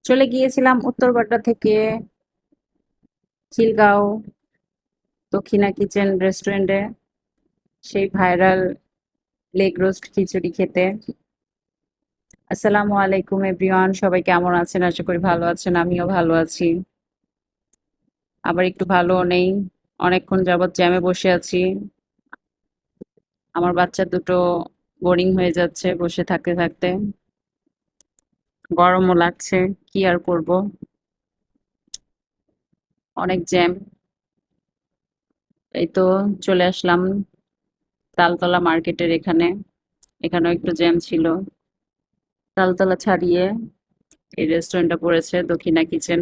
চলে গিয়েছিলাম উত্তরপাড়া থেকে খিলগাঁও দক্ষিণা কিচেন রেস্টুরেন্টে সেই ভাইরাল লেগ রোস্ট খিচুড়ি খেতে। আসসালামু আলাইকুম এভরিওয়ান, সবাই কেমন আছেন? আশা করি ভালো আছেন, আমিও ভালো আছি। আবার একটু ভালো নেই, অনেকক্ষণ যাবৎ জ্যামে বসে আছি। আমার বাচ্চা দুটো বোরিং হয়ে যাচ্ছে বসে থাকতে থাকতে। গরমও লাগছে, কি আর করব, অনেক জ্যাম। এই তো চলে আসলাম তালতলা মার্কেটের এখানে। এখানেও একটু জ্যাম ছিল। তালতলা ছাড়িয়ে এই রেস্টুরেন্টটা পড়েছে দক্ষিণা কিচেন।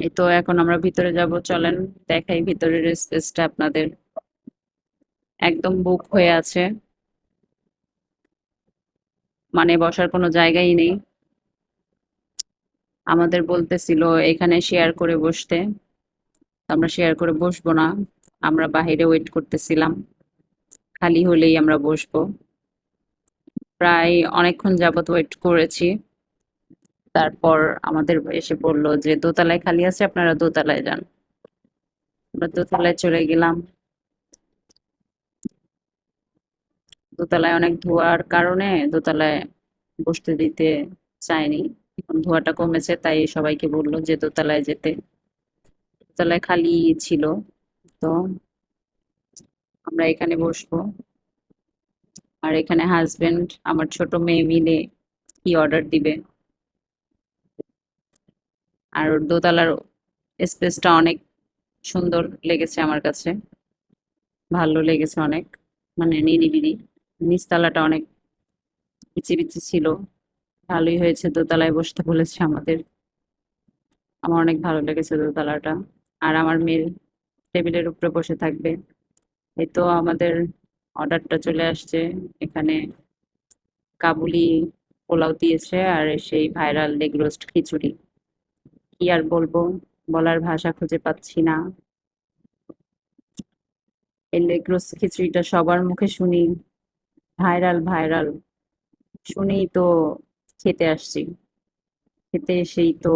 এই তো এখন আমরা ভিতরে যাব, চলেন দেখাই ভিতরের স্পেসটা আপনাদের। একদম বুক হয়ে আছে, মানে বসার কোনো জায়গাই নেই। আমাদের বলতেছিল এখানে শেয়ার করে বসতে, তো আমরা শেয়ার করে বসবো না। আমরা বাহিরে ওয়েট করতেছিলাম, খালি হলেই আমরা বসবো। প্রায় অনেকক্ষণ যাবত ওয়েট করেছি। তারপর আমাদের এসে বলল যে দোতলায় খালি আছে, আপনারা দোতলায় যান। আমরা দোতলায় চলে গেলাম। দোতলায় অনেক ধোঁয়ার কারণে দোতলায় বসতে দিতে চায়নি। এখন ধোঁয়াটা কমেছে তাই সবাইকে বললো যে দোতলায় যেতে। দোতলায় খালি ছিল, তো আমরা এখানে বসবো। আর এখানে হাজবেন্ড আমার ছোট মেয়ে মিলে কি অর্ডার দিবে। আর ওর দোতলার স্পেসটা অনেক সুন্দর লেগেছে আমার কাছে, ভালো লেগেছে অনেক, মানে নিরিবিলি। নিচতলাটা অনেক পিচি ছিল। ভালোই হয়েছে দোতলায় বসতে বলেছে আমাদের। আমার অনেক ভালো লেগেছে দোতলাটা। আর আমার মেয়ে টেবিলের উপরে বসে থাকবে। এই তো আমাদের অর্ডারটা চলে আসছে। এখানে কাবুলি পোলাও দিয়েছে আর সেই ভাইরাল লেগ রোস্ট খিচুড়ি। কি আর বলবো, বলার ভাষা খুঁজে পাচ্ছি না। এই লেগ রোস্ট খিচুড়িটা সবার মুখে শুনি ভাইরাল ভাইরাল, শুনেই তো খেতে আসছি। খেতে এসেই তো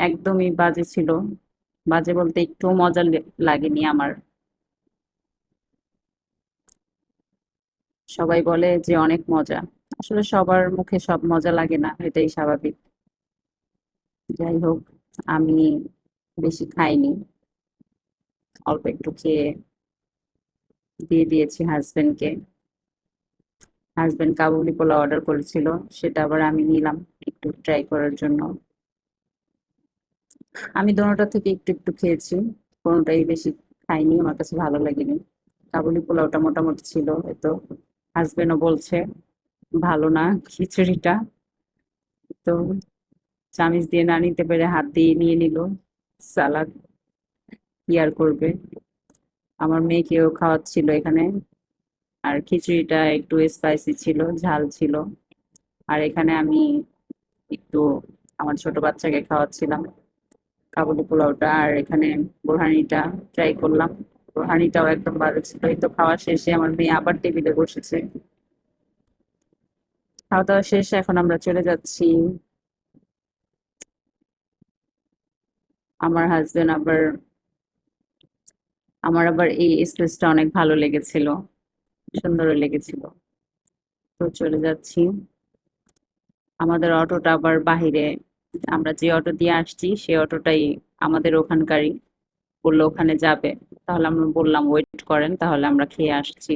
একদমই বাজে ছিল। বাজে বলতে একটু মজা লাগেনি আমার। সবাই বলে যে অনেক মজা, আসলে সবার মুখে সব মজা লাগে না, এটাই স্বাভাবিক। যাই হোক, আমি বেশি খাইনি, অল্প একটু খেয়ে দিয়ে দিয়েছি হাজবেন্ডকে। হাজবেন্ড কাবুলি পোলাও অর্ডার করেছিল, সেটা আবার আমি নিলাম একটু ট্রাই করার জন্য। আমি দোনোটা থেকে একটু একটু খেয়েছি, কোনোটাই বেশি খাইনি, আমার কাছে ভালো লাগেনি। কাবুলি পোলাওটা মোটামুটি ছিল। তো হাজবেন্ডও বলছে ভালো না খিচুড়িটা। তো চামিচ দিয়ে না নিতে পেরে হাত দিয়ে নিয়ে নিল। সালাদ কি আর করবে। আমার মেয়েকেও খাওয়াচ্ছিল এখানে। আর খিচুড়িটা একটু স্পাইসি ছিল, ঝাল ছিল। আর এখানে আমি একটু আমার ছোট বাচ্চাকে খাওয়াচ্ছিলাম কাবুলি পোলাওটা। আর এখানে বোরহানিটা ট্রাই করলাম, বোরহানিটাও একদম ভালো ছিল। এই তো খাওয়া শেষে আমার মেয়ে আবার টেবিলে বসেছে। খাওয়া দাওয়া শেষে এখন আমরা চলে যাচ্ছি। আমার হাজবেন্ড আবার, আমার আবার এই স্পেসটা অনেক ভালো লেগেছিল, সুন্দরও লেগেছিল। তো চলে যাচ্ছি। আমাদের অটোটা আবার বাহিরে, আমরা যে অটো দিয়ে আসছি সে অটোটাই আমাদের ওখানকারই, বললো ওখানে যাবে। তাহলে আমরা বললাম ওয়েট করেন, তাহলে আমরা খেয়ে আসছি।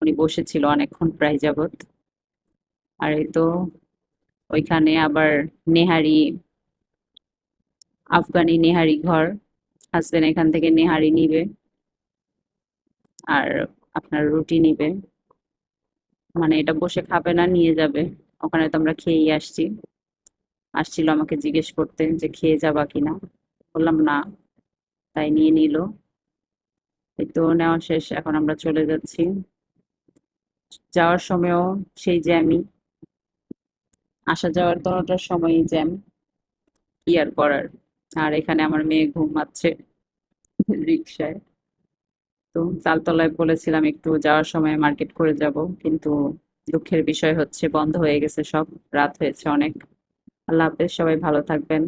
উনি বসেছিল অনেকক্ষণ প্রায় যাবত। আর এই তো ওইখানে আবার নেহারি, আফগানি নেহারি ঘর। হাজবেন্ড এখান থেকে নেহারি নিবে আর আপনার রুটি নিবে, মানে এটা বসে খাবে না, নিয়ে যাবে। ওখানে তো আমরা খেয়েই আসছি। আসছিল আমাকে জিজ্ঞেস করতে যে খেয়ে যাবা কিনা, বললাম না, তাই নিয়ে নিল। এই তো নেওয়া শেষ, এখন আমরা চলে যাচ্ছি। যাওয়ার সময়ও সেই জ্যামই, আসা যাওয়ার দোনোটার সময়ই জ্যাম, কি আর করার। আর এখানে আমার মেয়ে ঘুমাচ্ছে রিক্সায়। তো তালতলায় বলেছিলাম একটু যাওয়ার সময় মার্কেট করে যাব, কিন্তু দুঃখের বিষয় হচ্ছে বন্ধ হয়ে গেছে সব। রাত হয়েছে অনেক। আল্লাহ হাফেজ, সবাই ভালো থাকবেন।